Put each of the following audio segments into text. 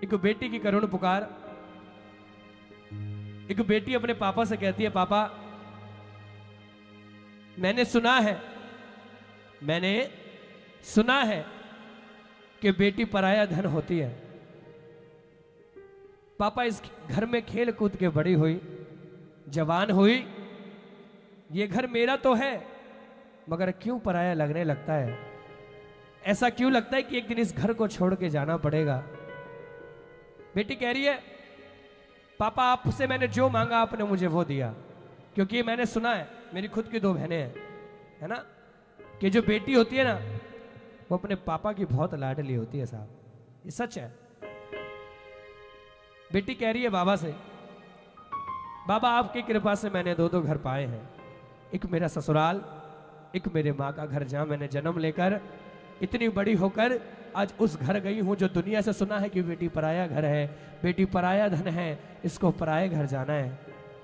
एक बेटी की करुण पुकार। एक बेटी अपने पापा से कहती है, पापा मैंने सुना है कि बेटी पराया धन होती है। पापा इस घर में खेल कूद के बड़ी हुई, जवान हुई, ये घर मेरा तो है, मगर क्यों पराया लगने लगता है? ऐसा क्यों लगता है कि एक दिन इस घर को छोड़ के जाना पड़ेगा? बेटी कह रही है, पापा आपसे मैंने जो मांगा आपने मुझे वो दिया, क्योंकि मैंने सुना है, मेरी खुद की 2 बहनें हैं, है ना, कि जो बेटी होती है ना वो अपने पापा की बहुत लाडली होती है साहब, ये सच है। बेटी कह रही है बाबा से, बाबा आपकी कृपा से मैंने 2 घर पाए हैं, एक मेरा ससुराल, एक मेरे माँ का घर जहां मैंने जन्म लेकर इतनी बड़ी होकर आज उस घर गई हूं जो दुनिया से सुना है कि बेटी पराया घर है, बेटी पराया धन है, इसको पराये घर जाना है।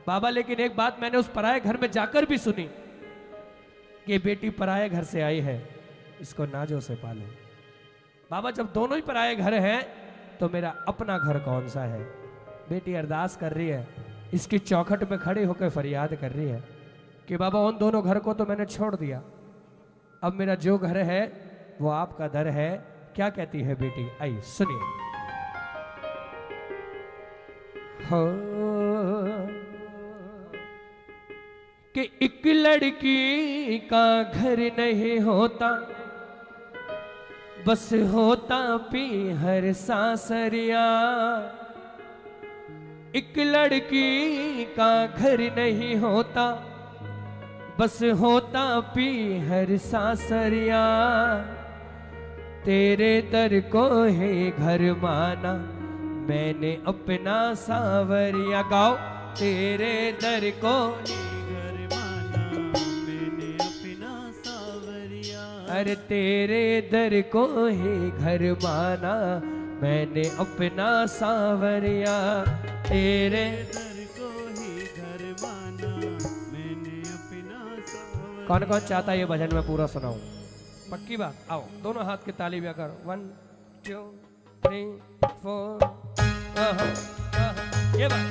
बाबा लेकिन एक बात मैंने उस पराये घर में जाकर भी सुनी कि बेटी पराये घर से आई है, इसको नाजों से पालो। बाबा जब दोनों ही पराये घर हैं तो मेरा अपना घर कौन सा है? बेटी अरदास कर रही है, इसकी चौखट में खड़े होकर फरियाद कर रही है कि बाबा उन दोनों घर को तो मैंने छोड़ दिया, अब मेरा जो घर है वो आपका दर है। क्या कहती है बेटी, आई सुनिए। हो कि एक लड़की का घर नहीं होता, बस होता पीहर सासरिया। एक लड़की का घर नहीं होता, बस होता पीहर सासरिया। तेरे दर को है घर माना मैंने अपना सावरिया। गाओ, तेरे दर को घर माना मैंने अपना सावरिया। अरे तेरे दर को है घर माना मैंने अपना सावरिया। तेरे दर को ही घर माना मैंने अपना सावरिया। कौन कौन चाहता है ये भजन में पूरा सुनाऊं? पक्की बात, आओ दोनों हाथ के ताली भी करो। 1 2 3 4। ये बात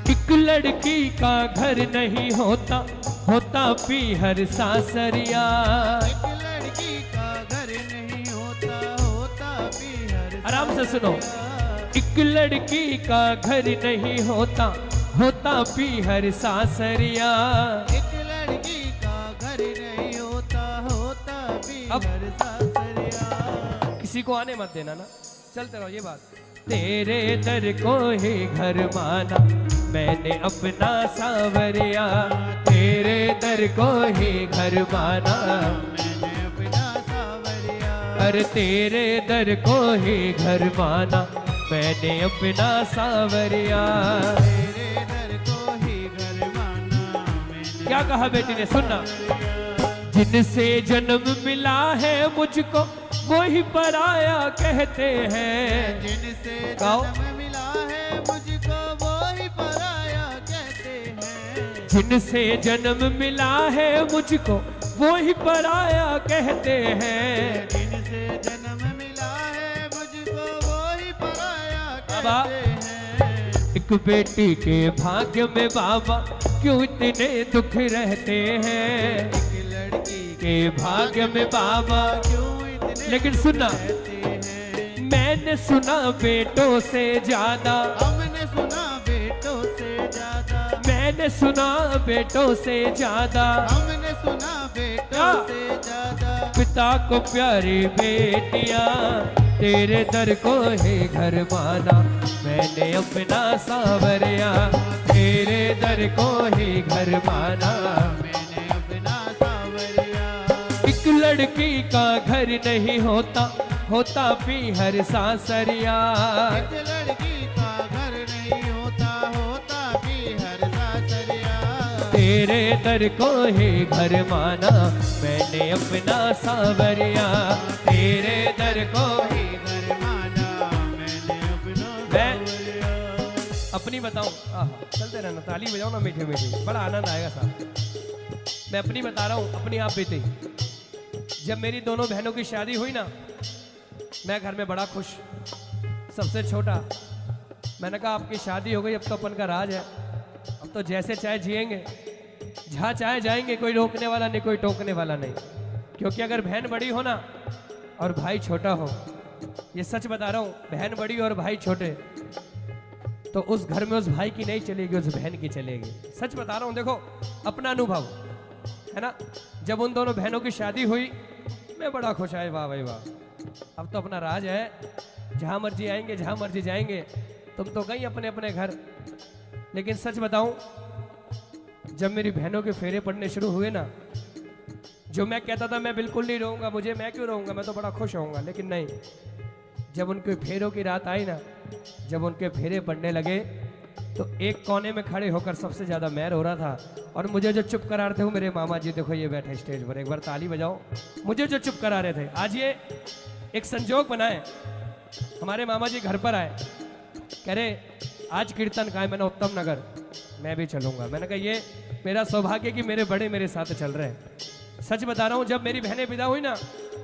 एक लड़की का घर नहीं होता, होता पीहर सासरिया। एक लड़की का घर नहीं होता, होता पीहर। आराम से सुनो। एक लड़की का घर नहीं होता, होता पीहर सासरिया। एक लड़की का घर नहीं होता, होता पीहर सासरिया। किसी को आने मत देना ना, चलते रहो। ये बात, तेरे दर को ही घर माना मैंने अपना सावरिया। तेरे दर को ही घर माना मैंने अपना सावरिया। अरे तेरे दर को ही घर माना मैंने अपना सावरिया। तेरे दर को ही घर माना मैंने। क्या कहा बेटी ने, सुनना। जिनसे जन्म मिला है मुझको वो ही पराया कहते हैं। जिनसे गाओ। जन्म मिला है मुझको वो ही पराया कहते हैं। जिनसे जन्म मिला है मुझको वो ही पराया कहते हैं। जिनसे जन्म मिला है मुझको वो ही पराया बाबा। कहते हैं। एक बेटी के भाग्य में बाबा क्यों इतने दुख रहते हैं? एक लड़की के भाग्य में बाबा क्यों इतने लेकिन सुनना, रहते हैं। मैंने सुना बेटों से ज्यादा, हमने सुना बेटों से ज्यादा। मैंने सुना बेटों से ज्यादा हमने सुना बेटों से ज्यादा। पिता को प्यारी बेटियां। तेरे दर को है घर माना मैंने अपना सावरिया। तेरे दर को ही घर माना मैंने अपना सावरिया। एक लड़की का घर नहीं होता, होता पीहर सासरिया। एक लड़की का घर नहीं होता, होता पीहर सासरिया। तेरे दर को ही घर माना मैंने अपना सावरिया। तेरे दर को ही। घर माना मैंने अपना सावरिया। अब अपनी बताऊं, चलते रहना, ताली बजाओ ना मीठे मीठे, बड़ा आनंद आएगा साहब। मैं अपनी बता रहा हूँ, अपनी आप बीती। जब मेरी दोनों बहनों की शादी हुई ना, मैं घर में बड़ा खुश, सबसे छोटा। मैंने कहा आपकी शादी हो गई, अब तो अपन का राज है, अब तो जैसे चाहे जिएंगे, जहाँ चाहे जाएंगे, कोई रोकने वाला नहीं, कोई टोकने वाला नहीं। क्योंकि अगर बहन बड़ी हो ना और भाई छोटा हो, ये सच बता रहा हूँ, बहन बड़ी और भाई छोटे, तो उस घर में उस भाई की नहीं चलेगी, उस बहन की चलेगी। सच बता रहा हूँ, देखो अपना अनुभव है ना। जब उन दोनों बहनों की शादी हुई, मैं बड़ा खुश आया, वाह भाई वाह, अब तो अपना राज है, जहाँ मर्जी आएंगे, जहाँ मर्जी जाएंगे, तुम तो गई अपने अपने घर। लेकिन सच बताऊं, जब मेरी बहनों के फेरे पड़ने शुरू हुए ना, जो मैं कहता था मैं बिल्कुल नहीं रहूंगा, मुझे, मैं क्यों रहूंगा, मैं तो बड़ा खुश होऊंगा, लेकिन नहीं, जब उनके फेरों की रात आई ना, जब उनके फेरे पड़ने लगे, तो एक कोने में खड़े होकर सबसे ज्यादा मैर हो रहा था। और मुझे जो चुप करा रहे थे वो मेरे मामा जी, देखो ये बैठे स्टेज पर, एक बार ताली बजाओ। मुझे जो चुप करा रहे थे, आज ये एक संजोग बनाए, हमारे मामा जी घर पर आए, कह रहे आज कीर्तन का है, मैंने उत्तम नगर, मैं भी चलूंगा। मैंने कहा ये मेरा सौभाग्य कि मेरे बड़े मेरे साथ चल रहे हैं। सच बता रहा हूँ, जब मेरी बहनें विदा हुई ना,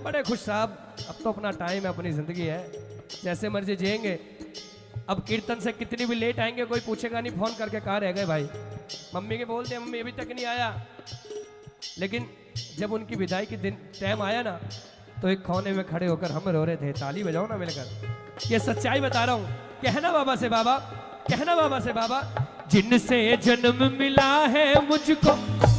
बड़े खुश साहब, अब तो अपना टाइम है, अपनी जिंदगी है, जैसे मर्जी जिएंगे। अब कीर्तन से कितनी भी लेट आएंगे, कोई पूछेगा नहीं फोन करके कहाँ रह गए भाई। मम्मी के बोलते हैं मम्मी अभी तक नहीं आया। लेकिन जब उनकी विदाई के दिन टाइम आया ना, तो एक कोने में खड़े होकर हम रो रहे थे। ताली बजाओ ना मिलकर, ये सच्चाई बता रहा हूँ। कहना बाबा से बाबा, कहना बाबा से बाबा, जिनसे जन्म मिला है मुझको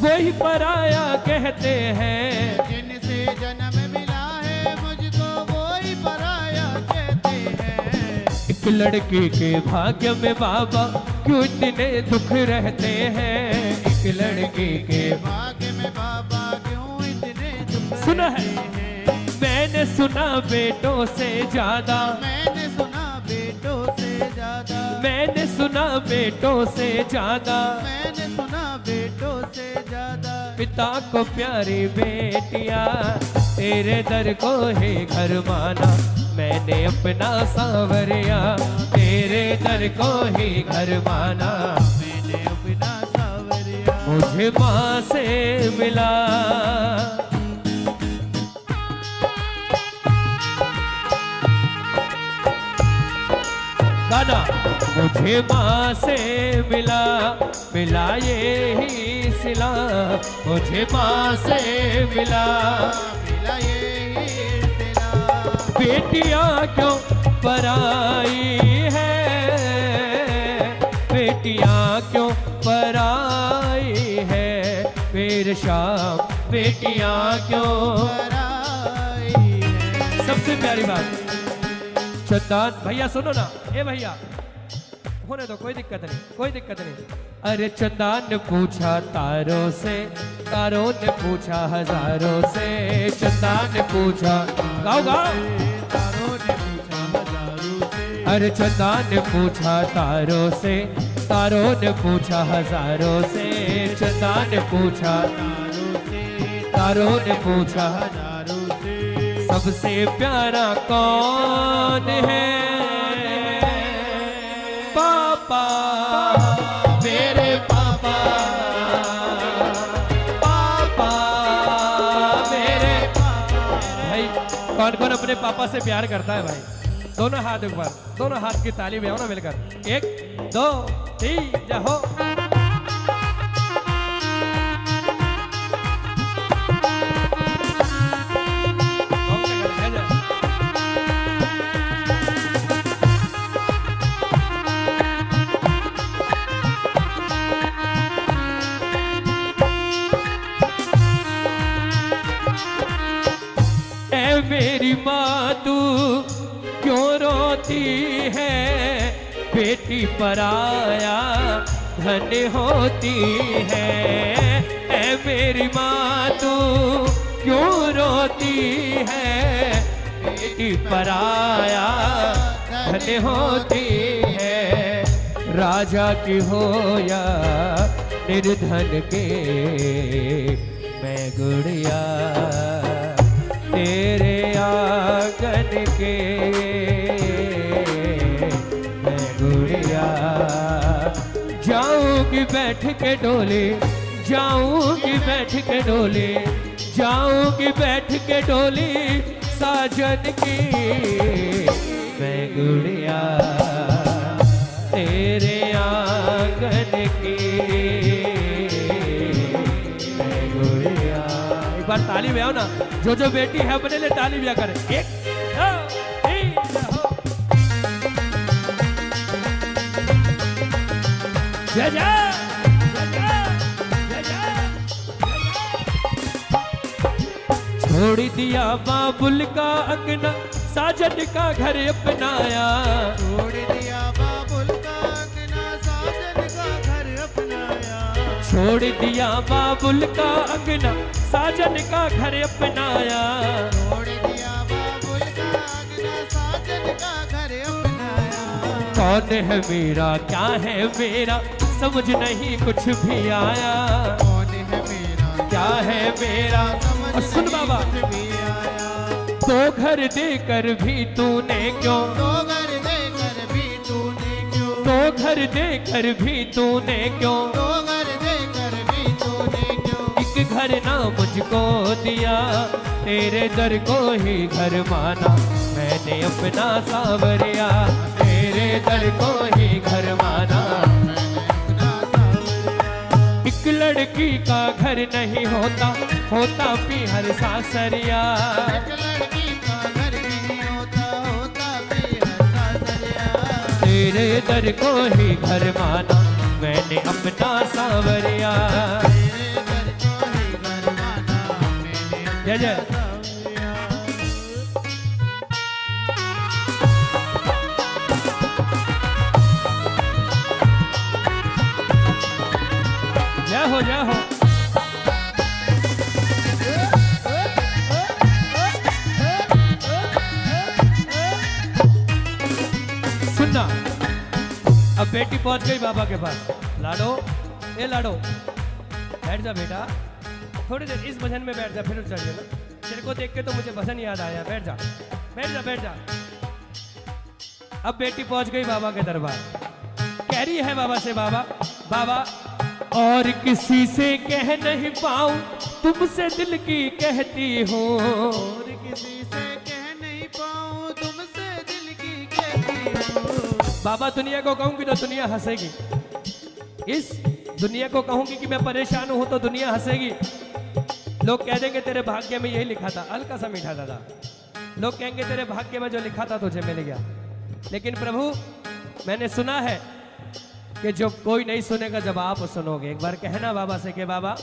वही पराया कहते हैं। जिनसे जन्म मिला है मुझको वही पराया कहते हैं। एक लड़के के भाग्य में बाबा क्यों इतने दुख रहते हैं। एक लड़के के भाग्य में बाबा क्यों इतने दुख सुना है, रहते हैं। मैंने सुना बेटों से ज्यादा, मैंने सुना बेटों से ज्यादा, मैंने सुना बेटों से ज्यादा, मैंने सुना बेटों से ज्यादा। पिता को प्यारी बेटियां तेरे दर को है घर माना। मैंने अपना सांवरिया तेरे दर को ही घर माना। मैंने अपना सांवरिया मुझे माँ से मिला, गाना मुझे माँ से मिला, मिला ये ही सिला। मुझे माँ से मिला, मिला ये सिला। बेटियाँ क्यों पराई है, बेटियाँ क्यों पराई है। फिर शाम बेटियाँ क्यों पराई है। सबसे प्यारी बात, चंदान भैया सुनो ना, ए भैया होने दो, कोई दिक्कत नहीं, कोई दिक्कत नहीं। अरे चंदान ने पूछा तारों से, तारों ने पूछा हजारों से। चंदान ने पूछा, गाओ गाओ, तारों ने पूछा हजारों से। अरे चंदान ने पूछा तारों से, तारों ने पूछा हजारों से। चंदान ने पूछा तारों से, तारों ने पूछा हजारों से। सबसे प्यारा कौन है। पापा मेरे पापा, पापा मेरे पापा। भाई कौन कौन अपने पापा से प्यार करता है भाई? दोनों हाथ एक बार, दोनों हाथ की ताली बजाओ ना मिलकर। 1 2 3 जाओ। मेरी माँ तू क्यों रोती है, बेटी पराया धन होती है। ऐ मेरी माँ तू क्यों रोती है, बेटी पराया धन होती है। राजा की हो या निर्धन के, मैं गुड़िया तेरे आंगन के, मैं गुड़िया बैठ के डोले, जाऊंगी बैठ के डोले, जाऊंगी बैठ के डोली साजन की। मैं गुड़िया तेरे आंगन की, मैं गुड़िया। एक बार ताली बजाओ ना, जो बेटी है अपने लिए ताली बजा करे। एक दो तीन हो। जय जय छोड़ दिया बाबुल का अंगना, साजन का घर अपनाया। छोड़ दिया बाबुल का अंगना, साजन का घर अपनाया। छोड़ दिया बाबुल का अंगना, साजन का घर अपनाया। छोड़ दिया बाबुल का अंगना, साजन का घर अपनाया। कौन है मेरा, क्या है मेरा, समझ नहीं कुछ भी आया। कौन है मेरा, क्या है मेरा, और सुन बाबा, तो घर देकर भी तूने क्यों, तो घर देकर भी तूने क्यों, तो घर देकर भी तूने क्यों, तो घर देकर भी तूने क्यों। एक घर ना मुझको दिया, तेरे दर को ही घर माना। मैंने अपना सावरिया, तेरे दर को ही घर माना। एक लड़की का घर नहीं होता, होता भी हर सासरिया। एक लड़की का घर नहीं होता, होता भी हर सासरिया। तेरे दर को ही घर माना, मैंने अपना सावरिया। तेरे दर को ही घर माना, मैंने जय जय। सावरिया। जय हो जय हो। सुनना, अब बेटी पहुंच गई बाबा के पास। लाडो, ए लाडो, बैठ जा बेटा, थोड़ी देर इस भजन में बैठ जा, फिर चल जाना। तेरे को देख के तो मुझे भजन याद आया। बैठ जा बैठ जा बैठ जा। अब बेटी पहुंच गई बाबा के दरबार। कह रही है बाबा से, बाबा बाबा और किसी से कह नहीं पाऊं, तुमसे दिल की कहती हूँ। और किसी से कह नहीं पाऊं, तुमसे दिल की कहती हूँ। बाबा दुनिया को कहूंगी तो दुनिया हंसेगी, इस दुनिया को कहूंगी कि मैं परेशान हूं तो दुनिया हंसेगी। लोग कह देंगे तेरे भाग्य में यही लिखा था, हल्का सा मीठा दादा। लोग कहेंगे तेरे भाग्य में जो लिखा था तुझे मिल गया। लेकिन प्रभु, मैंने सुना है कि जो कोई नहीं सुनेगा जब आप सुनोगे। एक बार कहना बाबा से कि बाबा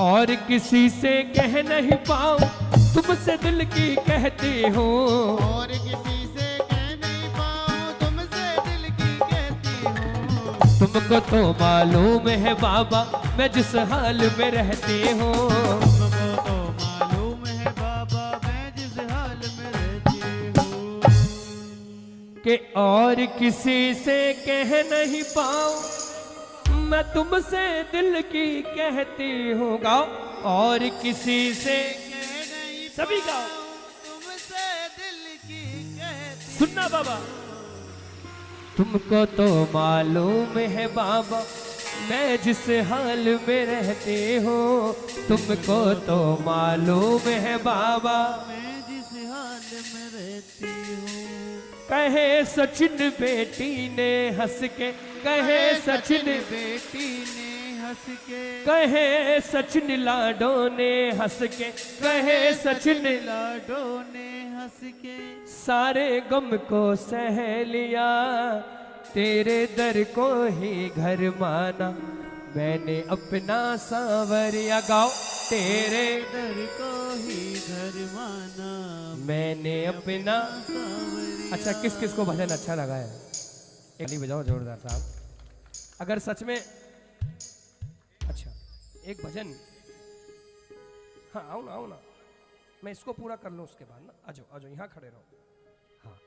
और किसी से कह नहीं पाऊं, तुमसे दिल की कहती हूँ। और किसी से कह नहीं पाऊं, तुमसे दिल की कहती हूँ। तुमको तो मालूम है बाबा, मैं जिस हाल में रहती हूँ। तुमको तो मालूम है बाबा, मैं जिस हाल में रहती हूँ। कि और किसी से कह नहीं पाऊं, मैं तुमसे दिल की कहती हूँ। गाओ, और किसी से कह नहीं सभी गाओ, तुमसे दिल की कहती। सुनना बाबा, तुमको तो मालूम है बाबा, मैं जिस हाल में रहती हूँ। तुमको तो मालूम है बाबा, मैं जिस हाल में रहती हूँ। कहे सचिन बेटी ने हंस के, कहे सचिन बेटी ने हंस के, कहे सचिन लाडो ने हंस के, कहे सचिन लाडो ने हंस के। सारे गम को सह लिया, तेरे दर को ही घर माना। मैंने अपना सावरिया। गाओ, तेरे दर को ही घर माना, मैंने अपना। सावरिया। अच्छा, किस किस को भजन अच्छा लगा है? एक ताली बजाओ जोरदार साहब। अगर सच में अच्छा एक भजन, हाँ आओ ना आओ ना, मैं इसको पूरा कर लूँ उसके बाद ना। आ जाओ आ जाओ, यहाँ खड़े रहो। हाँ,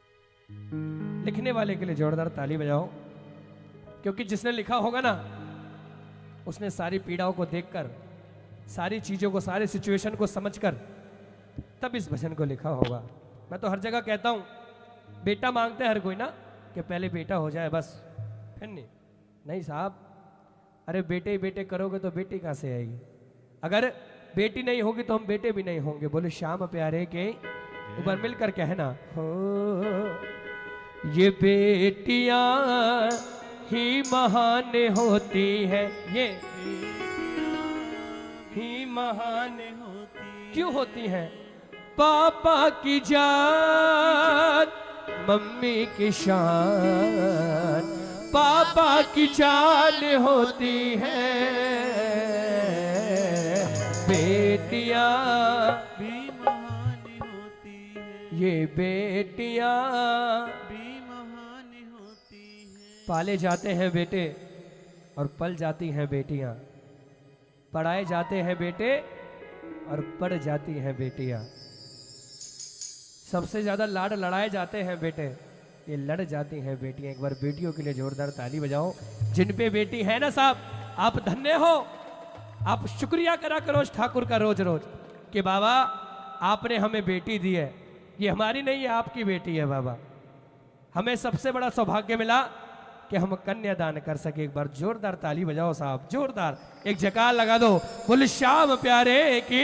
लिखने वाले के लिए जोरदार ताली बजाओ, क्योंकि जिसने लिखा होगा ना उसने सारी पीड़ाओं को देखकर, सारी चीजों को, सारे सिचुएशन को समझकर तब इस भजन को लिखा होगा। मैं तो हर जगह कहता हूँ, बेटा मांगते हैं हर कोई ना कि पहले बेटा हो जाए बस, फिर नहीं। नहीं साहब, अरे बेटे बेटे करोगे तो बेटी कहाँ से आएगी? अगर बेटी नहीं होगी तो हम बेटे भी नहीं होंगे। बोले श्याम प्यारे के ऊपर मिलकर कहना हो, ये बेटियां ही महान होती है, ये ही महान क्यों होती है? पापा की जान मम्मी की शान, पापा की जान होती है बेटियां भी महान होती है, ये बेटियां भी महान होती है। पाले जाते हैं बेटे और पल जाती हैं बेटियां, पढ़ाए जाते हैं बेटे और पढ़ जाती हैं बेटियां। सबसे ज्यादा लाड लड़ाए जाते हैं बेटे, ये लड़ जाती हैं बेटियां। एक बार बेटियों के लिए जोरदार ताली बजाओ। जिन पे बेटी है ना साहब, आप धन्य हो। आप शुक्रिया करा करो उस ठाकुर का रोज रोज कि बाबा आपने हमें बेटी दी है, ये हमारी नहीं है आपकी बेटी है बाबा। हमें सबसे बड़ा सौभाग्य मिला कि हम कन्यादान कर सके। एक बार जोरदार ताली बजाओ साहब, जोरदार एक जयकार लगा दो। बोले श्याम प्यारे की